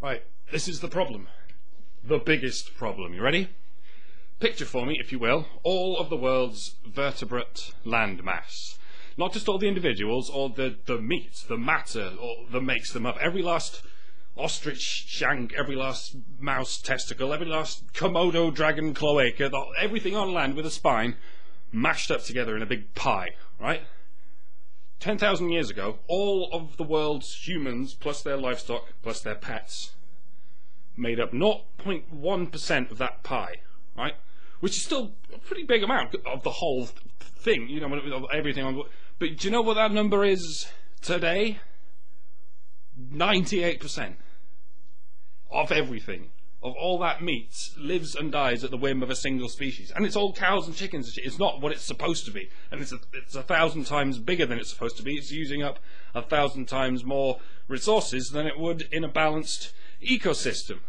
Right, this is the problem. The biggest problem. You ready? Picture for me, if you will, all of the world's vertebrate land mass. Not just all the individuals, or the meat, the matter that makes them up. Every last ostrich shank, every last mouse testicle, every last Komodo dragon cloaca, everything on land with a spine, mashed up together in a big pie, right? 10,000 years ago, all of the world's humans, plus their livestock, plus their pets, made up 0.1% of that pie, right? Which is still a pretty big amount of the whole thing, you know, of everything on. But do you know what that number is today? 98% of everything, of all that meat, lives and dies at the whim of a single species. And it's all cows and chickens and shit. It's not what it's supposed to be. And it's 1,000 times bigger than it's supposed to be. It's using up 1,000 times more resources than it would in a balanced ecosystem.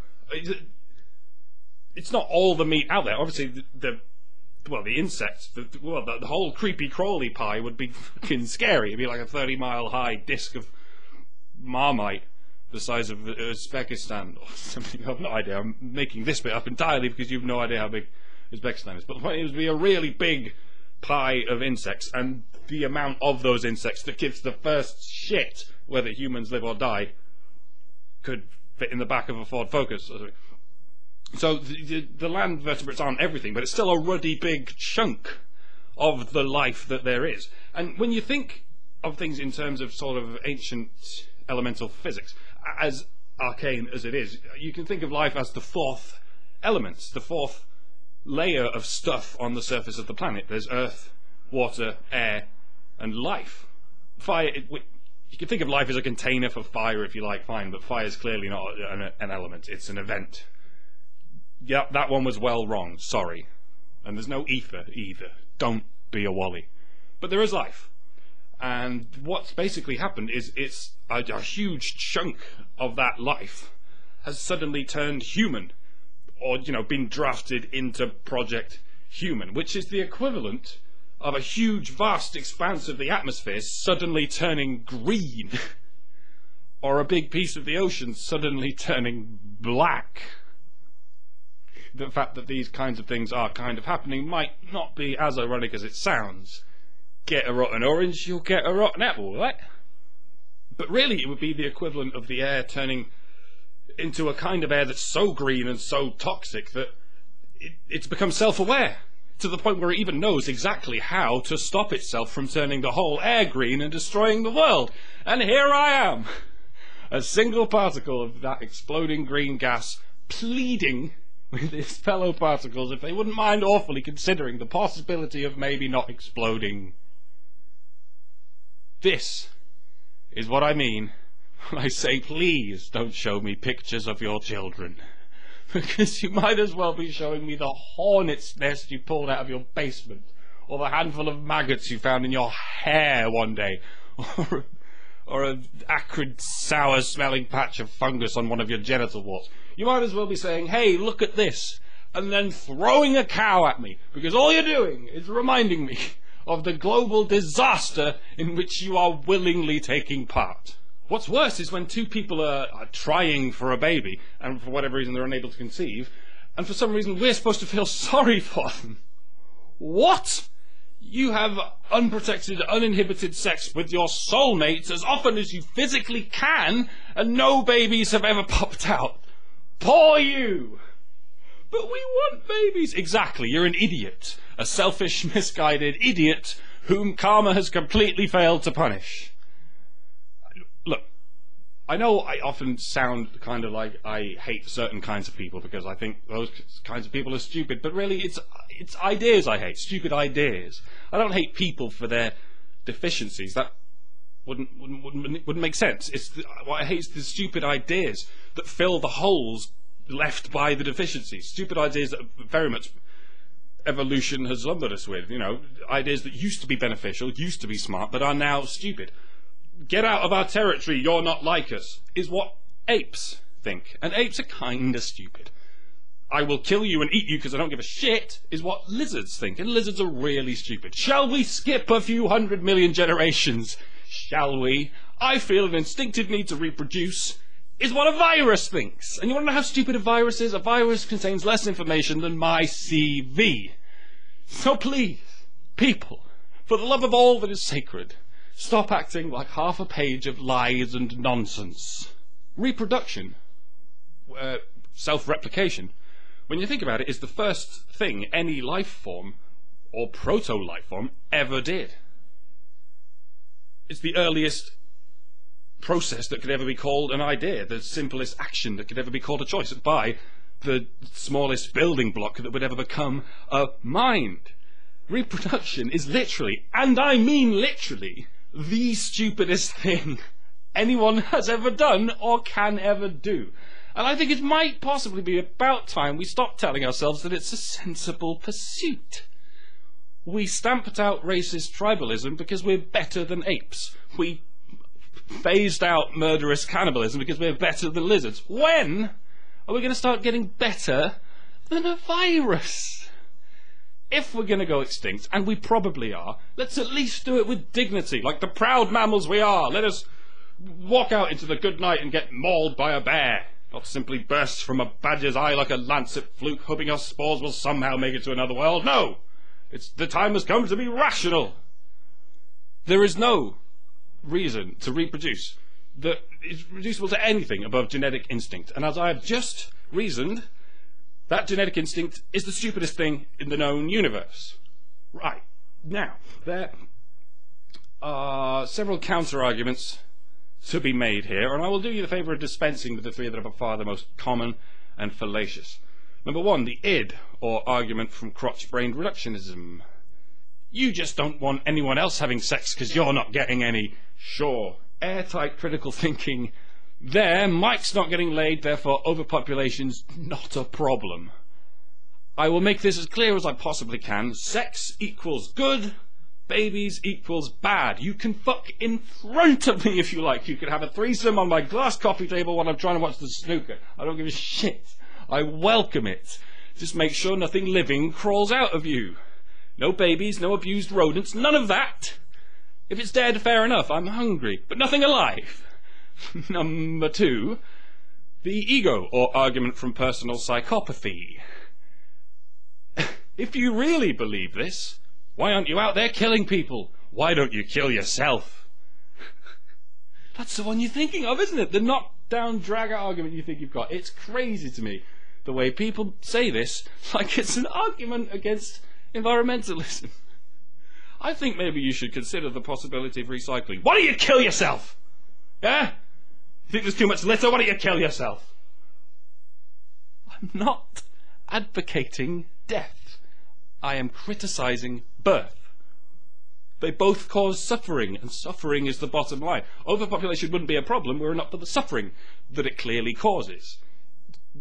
It's not all the meat out there. Obviously, the insects, the whole creepy crawly pie would be fucking scary. It'd be like a 30-mile high disc of Marmite the size of Uzbekistan or something. I've no idea. I'm making this bit up entirely because you have no idea how big Uzbekistan is. But the point is, it would be a really big pie of insects, and the amount of those insects that gives the first shit whether humans live or die could fit in the back of a Ford Focus. So the land vertebrates aren't everything, but it's still a ruddy big chunk of the life that there is. And when you think of things in terms of sort of ancient elemental physics, as arcane as it is, you can think of life as the fourth element, the fourth layer of stuff on the surface of the planet. There's earth, water, air, and life. Fire, you can think of life as a container for fire if you like, fine, but fire is clearly not an element, it's an event. Yeah, that one was well wrong, sorry. And there's no ether either. Don't be a wally. But there is life. And what's basically happened is it's a huge chunk of that life has suddenly turned human, or, you know, been drafted into Project Human, which is the equivalent of a huge, vast expanse of the atmosphere suddenly turning green, or a big piece of the ocean suddenly turning black. The fact that these kinds of things are kind of happening might not be as ironic as it sounds. Get a rotten orange, you'll get a rotten apple, right? But really it would be the equivalent of the air turning into a kind of air that's so green and so toxic that it's become self-aware, to the point where it even knows exactly how to stop itself from turning the whole air green and destroying the world. And here I am, a single particle of that exploding green gas, pleading with his fellow particles if they wouldn't mind awfully considering the possibility of maybe not exploding. This is what I mean when I say, please don't show me pictures of your children, because you might as well be showing me the hornet's nest you pulled out of your basement, or the handful of maggots you found in your hair one day, or an acrid, sour-smelling patch of fungus on one of your genital warts. You might as well be saying, hey, look at this, and then throwing a cow at me, because all you're doing is reminding me of the global disaster in which you are willingly taking part. What's worse is when two people are trying for a baby, and for whatever reason they're unable to conceive, and for some reason we're supposed to feel sorry for them. What? You have unprotected, uninhibited sex with your soulmates as often as you physically can, and no babies have ever popped out. Poor you! But we want babies. Exactly, you're an idiot. A selfish, misguided idiot whom karma has completely failed to punish. Look, I know I often sound kind of like I hate certain kinds of people because I think those kinds of people are stupid, but really it's ideas I hate, stupid ideas. I don't hate people for their deficiencies. That wouldn't make sense. What I hate is the stupid ideas that fill the holes left by the deficiencies. Stupid ideas that very much evolution has lumbered us with. You know, ideas that used to be beneficial, used to be smart, but are now stupid. Get out of our territory, you're not like us, is what apes think. And apes are kind of stupid. I will kill you and eat you because I don't give a shit, is what lizards think. And lizards are really stupid. Shall we skip a few 100 million generations? Shall we? I feel an instinctive need to reproduce. is what a virus thinks. And you want to know how stupid a virus is? A virus contains less information than my CV. So please, people, for the love of all that is sacred, stop acting like half a page of lies and nonsense. Reproduction, self-replication, when you think about it, is the first thing any life form, or proto-life form, ever did. It's the earliest process that could ever be called an idea, the simplest action that could ever be called a choice, by the smallest building block that would ever become a mind. Reproduction is literally, and I mean literally, the stupidest thing anyone has ever done or can ever do. And I think it might possibly be about time we stop telling ourselves that it's a sensible pursuit. We stamped out racist tribalism because we're better than apes. We phased out murderous cannibalism because we're better than lizards. When are we going to start getting better than a virus? If we're going to go extinct, and we probably are, let's at least do it with dignity, like the proud mammals we are. Let us walk out into the good night and get mauled by a bear, not simply burst from a badger's eye like a lancet fluke, hoping our spores will somehow make it to another world. No! The time has come to be rational. There is no reason to reproduce that is reducible to anything above genetic instinct. And as I have just reasoned, that genetic instinct is the stupidest thing in the known universe. Right. Now, there are several counter-arguments to be made here, and I will do you the favour of dispensing with the three that are by far the most common and fallacious. Number one, the id, or argument from crotch-brained reductionism. You just don't want anyone else having sex because you're not getting any. Sure, airtight critical thinking. There, Mike's not getting laid, therefore overpopulation's not a problem. I will make this as clear as I possibly can. Sex equals good, babies equals bad. You can fuck in front of me if you like. You could have a threesome on my glass coffee table while I'm trying to watch the snooker. I don't give a shit. I welcome it. Just make sure nothing living crawls out of you. No babies, no abused rodents, none of that. If it's dead, fair enough, I'm hungry, but nothing alive. Number two, the ego, or argument from personal psychopathy. If you really believe this, why aren't you out there killing people? Why don't you kill yourself? That's the one you're thinking of, isn't it? The knockdown, drag-out argument you think you've got. It's crazy to me, the way people say this, like it's an argument against environmentalism. I think maybe you should consider the possibility of recycling. Why don't you kill yourself? Yeah? You think there's too much litter? Why don't you kill yourself? I'm not advocating death. I am criticising birth. They both cause suffering, and suffering is the bottom line. Overpopulation wouldn't be a problem were it not for the suffering that it clearly causes.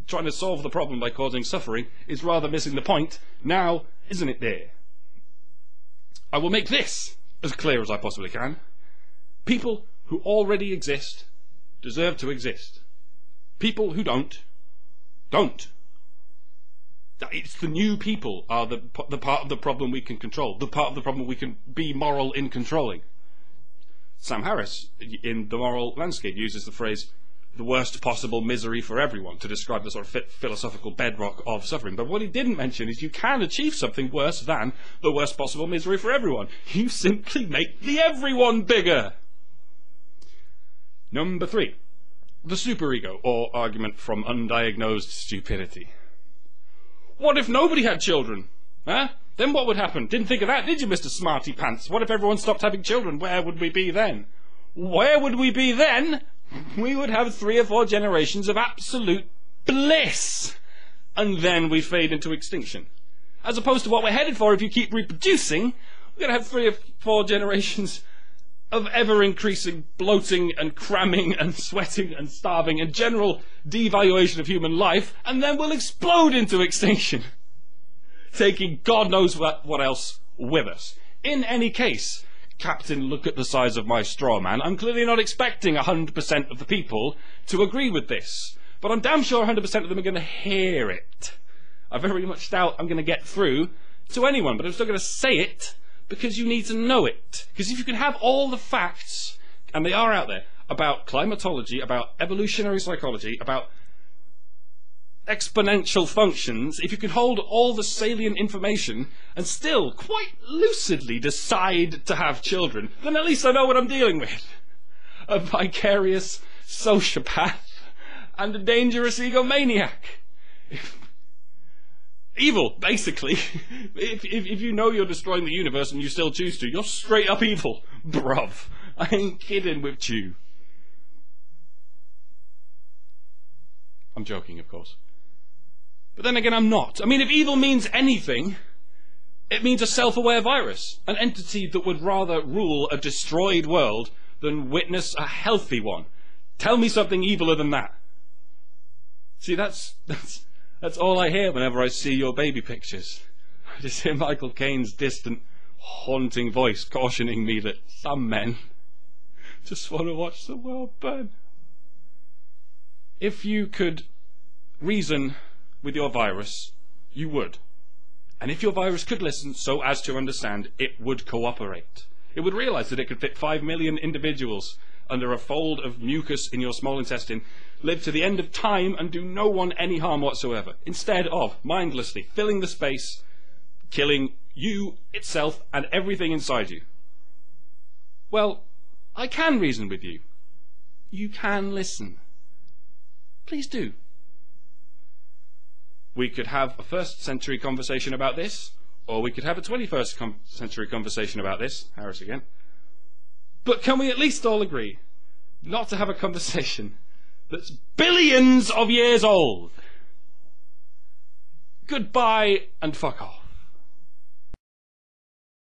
Trying to solve the problem by causing suffering is rather missing the point, now isn't it dear? I will make this as clear as I possibly can. People who already exist deserve to exist. People who don't. It's the new people are the part of the problem we can control, the part of the problem we can be moral in controlling. Sam Harris, in The Moral Landscape, uses the phrase, the worst possible misery for everyone, to describe the sort of philosophical bedrock of suffering. But what he didn't mention is you can achieve something worse than the worst possible misery for everyone. You simply make the everyone bigger. Number three, the superego, or argument from undiagnosed stupidity. What if nobody had children? Huh? Then what would happen? Didn't think of that, did you, Mr. Smarty Pants? What if everyone stopped having children? Where would we be then? Where would we be then? We would have 3 or 4 generations of absolute bliss. And then we fade into extinction. As opposed to what we're headed for if you keep reproducing, we're going to have 3 or 4 generations of ever-increasing bloating and cramming and sweating and starving and general devaluation of human life, and then we'll explode into extinction, taking God knows what else with us. In any case, Captain, look at the size of my straw man. I'm clearly not expecting 100% of the people to agree with this, but I'm damn sure 100% of them are going to hear it. I very much doubt I'm going to get through to anyone, but I'm still going to say it because you need to know it. Because if you can have all the facts, and they are out there, about climatology, about evolutionary psychology, about exponential functions, if you can hold all the salient information and still quite lucidly decide to have children, then at least I know what I'm dealing with. A vicarious sociopath and a dangerous egomaniac. Evil, basically. If you know you're destroying the universe and you still choose to, you're straight up evil. Bruv. I ain't kidding with you. I'm joking, of course. But then again, I'm not. I mean, if evil means anything, it means a self-aware virus. An entity that would rather rule a destroyed world than witness a healthy one. Tell me something eviler than that. See, that's all I hear whenever I see your baby pictures. I just hear Michael Caine's distant, haunting voice cautioning me that some men just want to watch the world burn. If you could reason with your virus, you would. And if your virus could listen so as to understand, it would cooperate. It would realize that it could fit 5 million individuals under a fold of mucus in your small intestine, live to the end of time and do no one any harm whatsoever, instead of mindlessly filling the space, killing you, itself, and everything inside you. Well, I can reason with you. You can listen. Please do. We could have a 1st century conversation about this, or we could have a 21st century conversation about this. Harris again. But can we at least all agree not to have a conversation that's billions of years old? Goodbye and fuck off.